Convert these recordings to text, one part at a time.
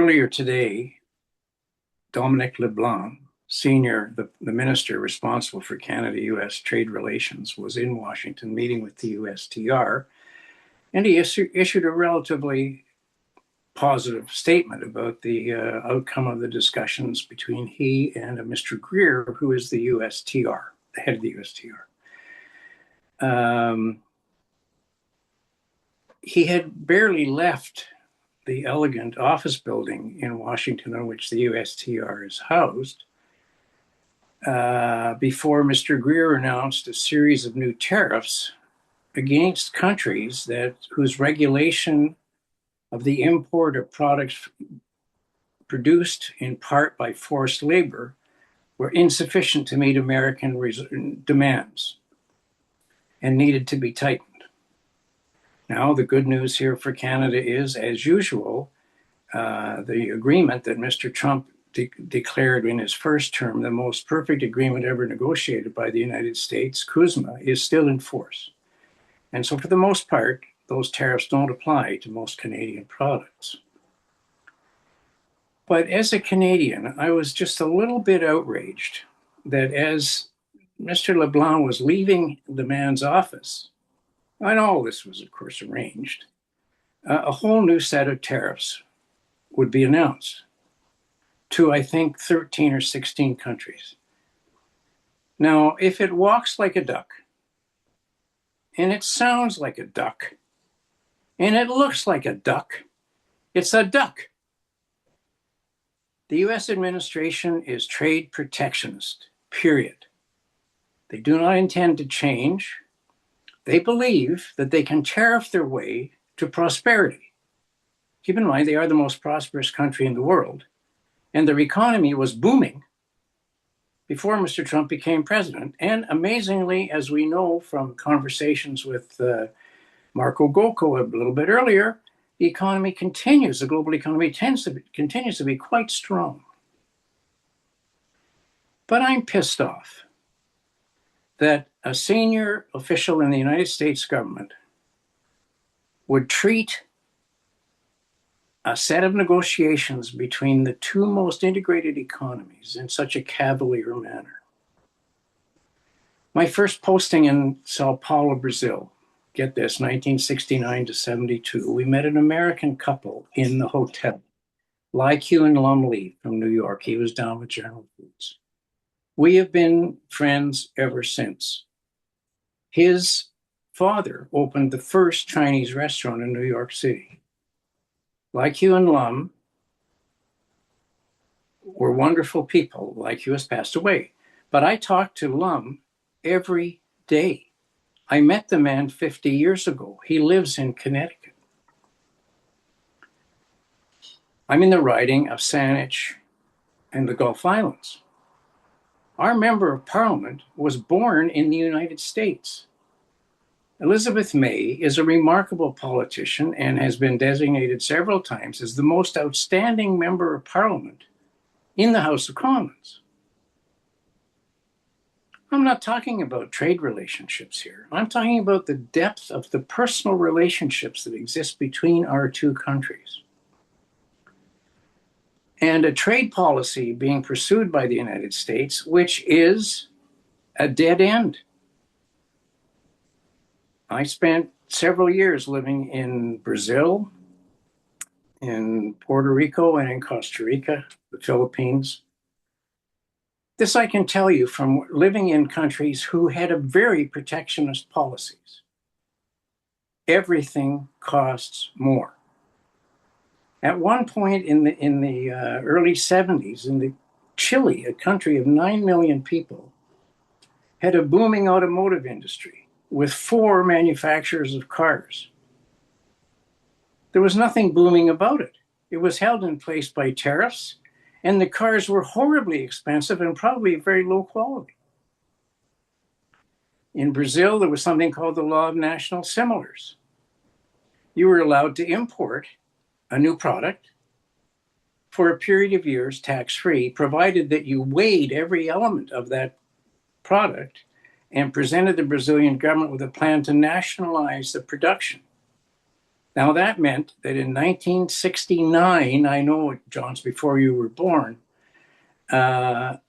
Earlier today, Dominic LeBlanc, the minister responsible for Canada-U.S. trade relations, was in Washington meeting with the USTR, and he issued a relatively positive statement about the outcome of the discussions between he and Mr. Greer, who is the USTR, the head of the USTR. He had barely left the elegant office building in Washington in which the USTR is housed before Mr. Greer announced a series of new tariffs against countries whose regulation of the import of products produced in part by forced labor were insufficient to meet American demands and needed to be tightened. Now, the good news here for Canada is, as usual, the agreement that Mr. Trump declared in his first term, the most perfect agreement ever negotiated by the United States, CUSMA, is still in force. And so for the most part, those tariffs don't apply to most Canadian products. But as a Canadian, I was just a little bit outraged that as Mr. LeBlanc was leaving the man's office, and all this was, of course, arranged, a whole new set of tariffs would be announced to, I think, 13 or 16 countries. Now, if it walks like a duck, and it sounds like a duck, and it looks like a duck, it's a duck. The US administration is trade protectionist, period. They do not intend to change. They believe that they can tariff their way to prosperity. Keep in mind, they are the most prosperous country in the world, and their economy was booming before Mr. Trump became president. And amazingly, as we know from conversations with Marco Gocco a little bit earlier, the global economy continues to be quite strong. But I'm pissed off that a senior official in the United States government would treat a set of negotiations between the two most integrated economies in such a cavalier manner. My first posting in Sao Paulo, Brazil, get this, 1969 to 72, we met an American couple in the hotel. Ly-Q and Lumley from New York. He was down with General Foods. We have been friends ever since. His father opened the first Chinese restaurant in New York City. Ly-Q and Lum were wonderful people. Ly-Q has passed away. But I talked to Lum every day. I met the man 50 years ago. He lives in Connecticut. I'm in the riding of Saanich and the Gulf Islands. Our member of parliament was born in the United States. Elizabeth May is a remarkable politician and has been designated several times as the most outstanding member of parliament in the House of Commons. I'm not talking about trade relationships here. I'm talking about the depth of the personal relationships that exist between our two countries. And a trade policy being pursued by the United States, which is a dead end. I spent several years living in Brazil, in Puerto Rico, and in Costa Rica, the Philippines. This I can tell you from living in countries who had a very protectionist policies. Everything costs more. At one point in the early 70s, in Chile, a country of 9 million people, had a booming automotive industry with 4 manufacturers of cars. There was nothing booming about it. It was held in place by tariffs, and the cars were horribly expensive and probably very low quality. In Brazil, there was something called the law of national similars. You were allowed to import a new product for a period of years tax-free, provided that you weighed every element of that product and presented the Brazilian government with a plan to nationalize the production. Now, that meant that in 1969, I know, Johns, before you were born, a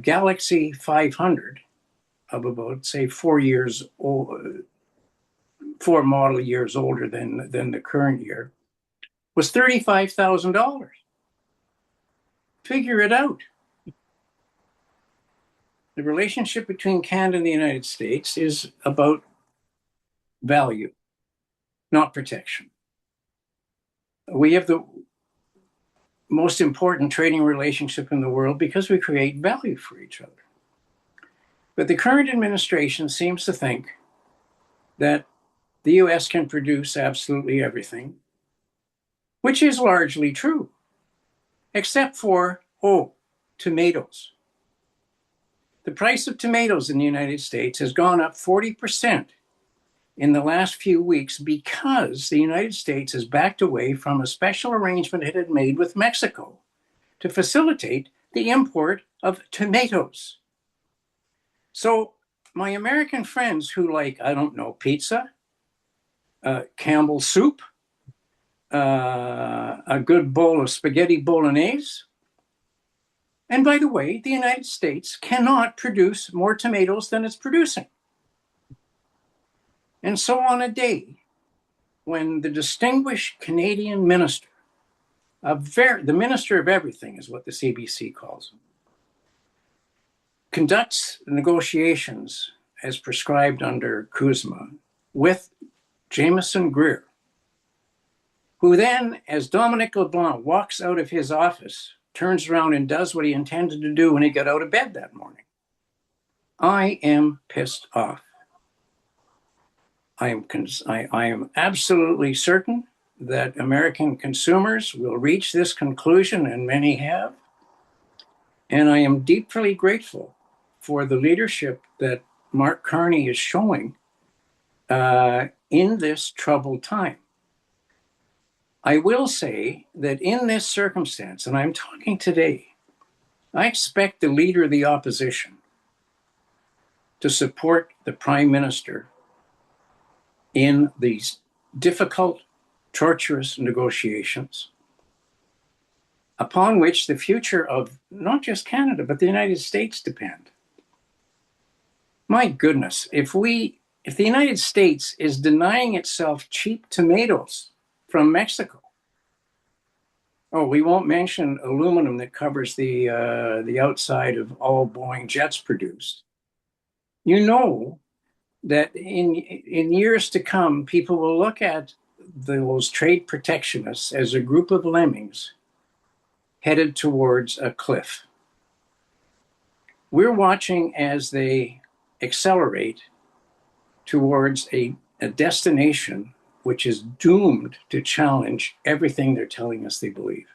Galaxy 500 of about, say, 4 years old, 4 model years older than the current year, was $35,000. Figure it out. The relationship between Canada and the United States is about value, not protection. We have the most important trading relationship in the world because we create value for each other. But the current administration seems to think that the US can produce absolutely everything, which is largely true, except for, tomatoes. The price of tomatoes in the United States has gone up 40% in the last few weeks because the United States has backed away from a special arrangement it had made with Mexico to facilitate the import of tomatoes. So my American friends who like, I don't know, pizza, Campbell's soup, a good bowl of spaghetti bolognese. And by the way, the United States cannot produce more tomatoes than it's producing. And so on a day when the distinguished Canadian minister, the minister of everything is what the CBC calls him, conducts negotiations as prescribed under CUSMA with Jameson Greer, who then, as Dominic LeBlanc walks out of his office, turns around and does what he intended to do when he got out of bed that morning. I am pissed off. I am absolutely certain that American consumers will reach this conclusion, and many have. And I am deeply grateful for the leadership that Mark Carney is showing in this troubled time. I will say that in this circumstance, and I'm talking today, I expect the leader of the opposition to support the Prime Minister in these difficult, torturous negotiations upon which the future of not just Canada, but the United States depend. My goodness, if the United States is denying itself cheap tomatoes from Mexico, we won't mention aluminum that covers the outside of all Boeing jets produced. You know that in years to come, people will look at those trade protectionists as a group of lemmings headed towards a cliff. We're watching as they accelerate towards a destination which is doomed to challenge everything they're telling us they believe.